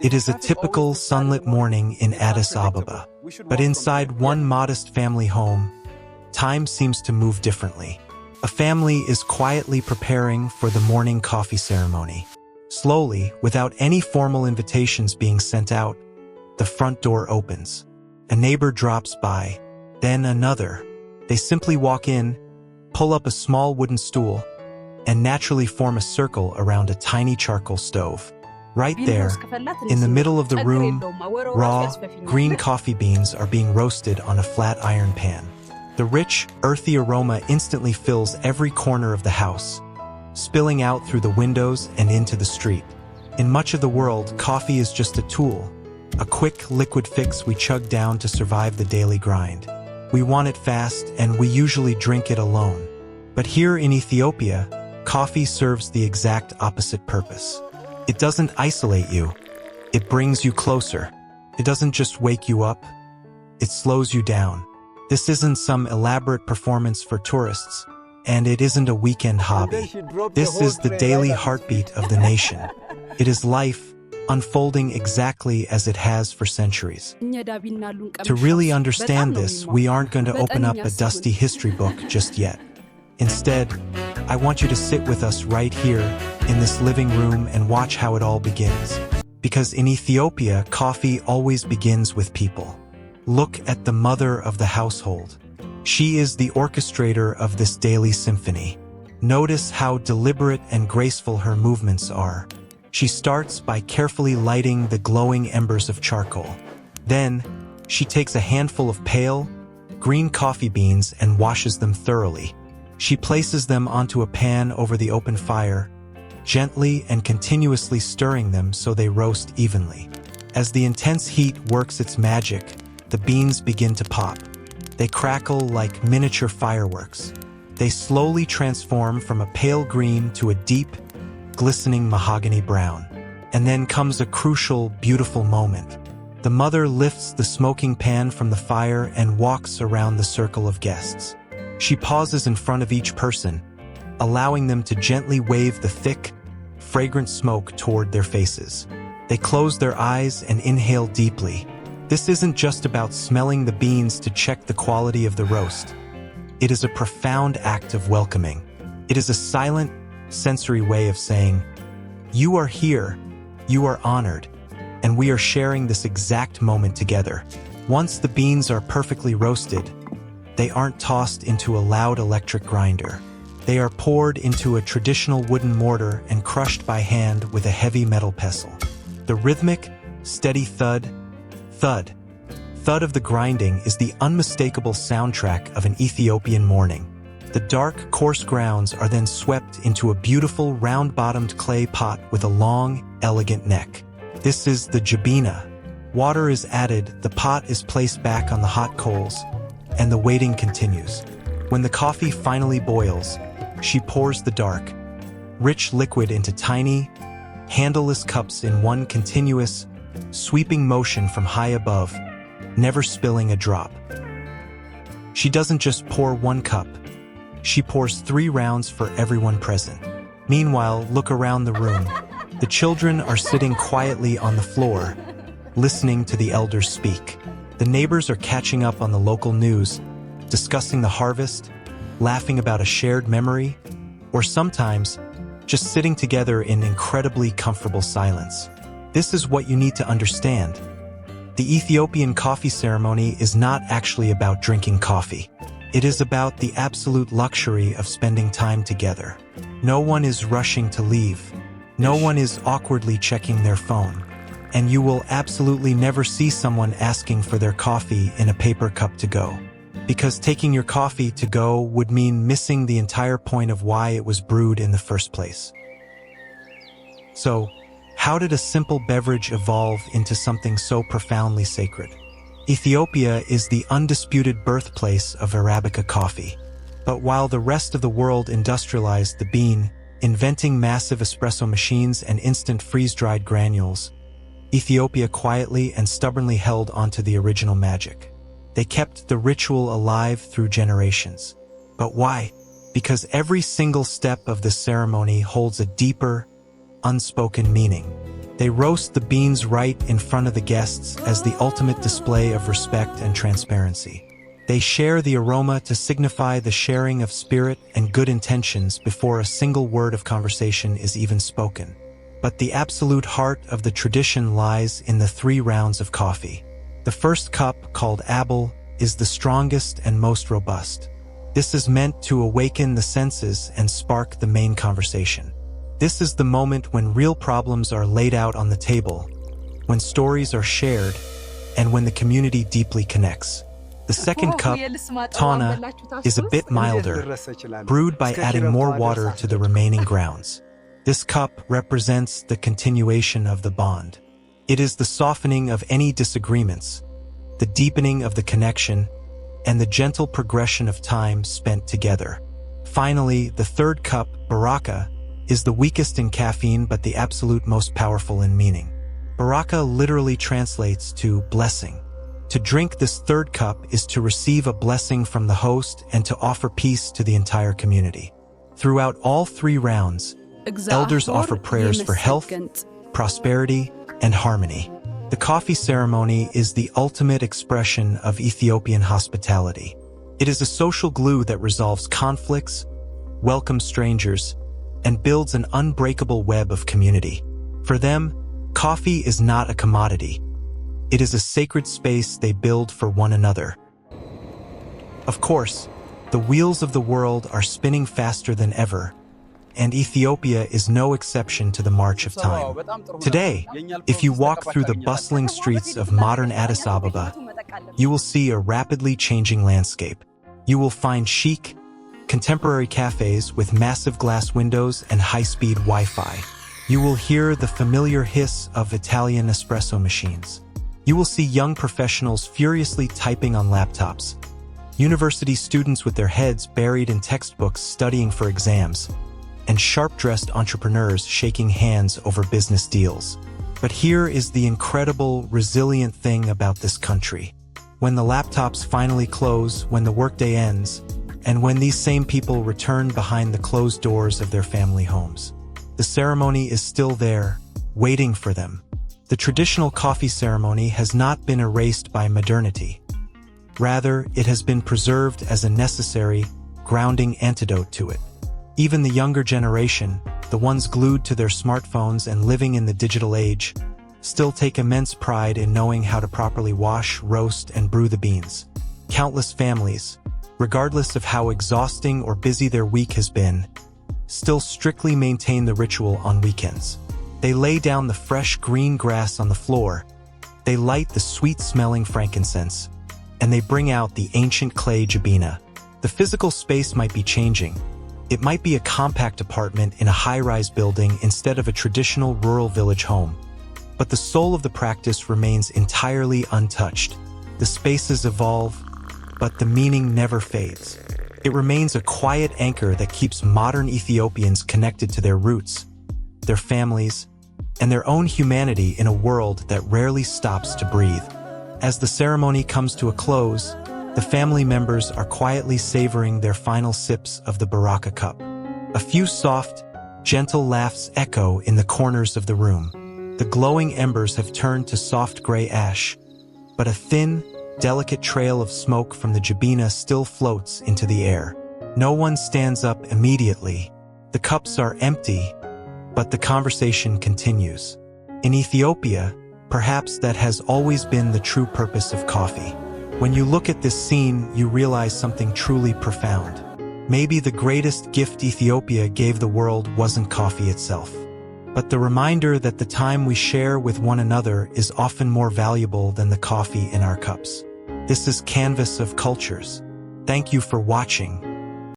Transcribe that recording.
It is a typical sunlit morning in Addis Ababa. But inside one modest family home, time seems to move differently. A family is quietly preparing for the morning coffee ceremony. Slowly, without any formal invitations being sent out, the front door opens. A neighbor drops by, then another. They simply walk in, pull up a small wooden stool, and naturally form a circle around a tiny charcoal stove. Right there, in the middle of the room, raw, green coffee beans are being roasted on a flat iron pan. The rich, earthy aroma instantly fills every corner of the house, spilling out through the windows and into the street. In much of the world, coffee is just a tool, a quick liquid fix we chug down to survive the daily grind. We want it fast, and we usually drink it alone. But here in Ethiopia, coffee serves the exact opposite purpose. It doesn't isolate you, it brings you closer. It doesn't just wake you up, it slows you down. This isn't some elaborate performance for tourists, and it isn't a weekend hobby. This is the daily heartbeat of the nation. It is life, unfolding exactly as it has for centuries. To really understand this, we aren't going to open up a dusty history book just yet. Instead, I want you to sit with us right here in this living room and watch how it all begins. Because in Ethiopia, coffee always begins with people. Look at the mother of the household. She is the orchestrator of this daily symphony. Notice how deliberate and graceful her movements are. She starts by carefully lighting the glowing embers of charcoal. Then, she takes a handful of pale, green coffee beans and washes them thoroughly. She places them onto a pan over the open fire, gently and continuously stirring them so they roast evenly. As the intense heat works its magic, the beans begin to pop. They crackle like miniature fireworks. They slowly transform from a pale green to a deep, glistening mahogany brown. And then comes a crucial, beautiful moment. The mother lifts the smoking pan from the fire and walks around the circle of guests. She pauses in front of each person, allowing them to gently wave the thick, fragrant smoke toward their faces. They close their eyes and inhale deeply. This isn't just about smelling the beans to check the quality of the roast. It is a profound act of welcoming. It is a silent, sensory way of saying, "You are here, you are honored, and we are sharing this exact moment together." Once the beans are perfectly roasted, they aren't tossed into a loud electric grinder. They are poured into a traditional wooden mortar and crushed by hand with a heavy metal pestle. The rhythmic, steady thud, thud, thud of the grinding is the unmistakable soundtrack of an Ethiopian morning. The dark, coarse grounds are then swept into a beautiful, round-bottomed clay pot with a long, elegant neck. This is the jebena. Water is added, the pot is placed back on the hot coals, and the waiting continues. When the coffee finally boils, she pours the dark, rich liquid into tiny, handleless cups in one continuous, sweeping motion from high above, never spilling a drop. She doesn't just pour one cup, she pours 3 rounds for everyone present. Meanwhile, look around the room. The children are sitting quietly on the floor, listening to the elders speak. The neighbors are catching up on the local news, discussing the harvest, laughing about a shared memory, or sometimes just sitting together in incredibly comfortable silence. This is what you need to understand. The Ethiopian coffee ceremony is not actually about drinking coffee. It is about the absolute luxury of spending time together. No one is rushing to leave. No one is awkwardly checking their phone. And you will absolutely never see someone asking for their coffee in a paper cup to go. Because taking your coffee to go would mean missing the entire point of why it was brewed in the first place. So, how did a simple beverage evolve into something so profoundly sacred? Ethiopia is the undisputed birthplace of Arabica coffee. But while the rest of the world industrialized the bean, inventing massive espresso machines and instant freeze-dried granules, Ethiopia quietly and stubbornly held onto the original magic. They kept the ritual alive through generations. But why? Because every single step of the ceremony holds a deeper, unspoken meaning. They roast the beans right in front of the guests as the ultimate display of respect and transparency. They share the aroma to signify the sharing of spirit and good intentions before a single word of conversation is even spoken. But the absolute heart of the tradition lies in the 3 rounds of coffee. The first cup, called abel, is the strongest and most robust. This is meant to awaken the senses and spark the main conversation. This is the moment when real problems are laid out on the table, when stories are shared, and when the community deeply connects. The second cup, tana, is a bit milder, brewed by adding more water to the remaining grounds. This cup represents the continuation of the bond. It is the softening of any disagreements, the deepening of the connection, and the gentle progression of time spent together. Finally, the third cup, baraka, is the weakest in caffeine but the absolute most powerful in meaning. Baraka literally translates to blessing. To drink this third cup is to receive a blessing from the host and to offer peace to the entire community. Throughout all 3 rounds, elders offer prayers for health, prosperity, and harmony. The coffee ceremony is the ultimate expression of Ethiopian hospitality. It is a social glue that resolves conflicts, welcomes strangers, and builds an unbreakable web of community. For them, coffee is not a commodity. It is a sacred space they build for one another. Of course, the wheels of the world are spinning faster than ever, and Ethiopia is no exception to the march of time. Today, if you walk through the bustling streets of modern Addis Ababa, you will see a rapidly changing landscape. You will find chic, contemporary cafes with massive glass windows and high-speed Wi-Fi. You will hear the familiar hiss of Italian espresso machines. You will see young professionals furiously typing on laptops, university students with their heads buried in textbooks studying for exams, and sharp-dressed entrepreneurs shaking hands over business deals. But here is the incredible, resilient thing about this country. When the laptops finally close, when the workday ends, and when these same people return behind the closed doors of their family homes, the ceremony is still there, waiting for them. The traditional coffee ceremony has not been erased by modernity. Rather, it has been preserved as a necessary, grounding antidote to it. Even the younger generation, the ones glued to their smartphones and living in the digital age, still take immense pride in knowing how to properly wash, roast, and brew the beans. Countless families, regardless of how exhausting or busy their week has been, still strictly maintain the ritual on weekends. They lay down the fresh green grass on the floor, they light the sweet-smelling frankincense, and they bring out the ancient clay jebena. The physical space might be changing. It might be a compact apartment in a high-rise building instead of a traditional rural village home. But the soul of the practice remains entirely untouched. The spaces evolve, but the meaning never fades. It remains a quiet anchor that keeps modern Ethiopians connected to their roots, their families, and their own humanity in a world that rarely stops to breathe. As the ceremony comes to a close, the family members are quietly savoring their final sips of the baraka cup. A few soft, gentle laughs echo in the corners of the room. The glowing embers have turned to soft gray ash, but a thin, delicate trail of smoke from the jebena still floats into the air. No one stands up immediately. The cups are empty, but the conversation continues. In Ethiopia, perhaps that has always been the true purpose of coffee. When you look at this scene, you realize something truly profound. Maybe the greatest gift Ethiopia gave the world wasn't coffee itself, but the reminder that the time we share with one another is often more valuable than the coffee in our cups. This is Canvas of Cultures. Thank you for watching.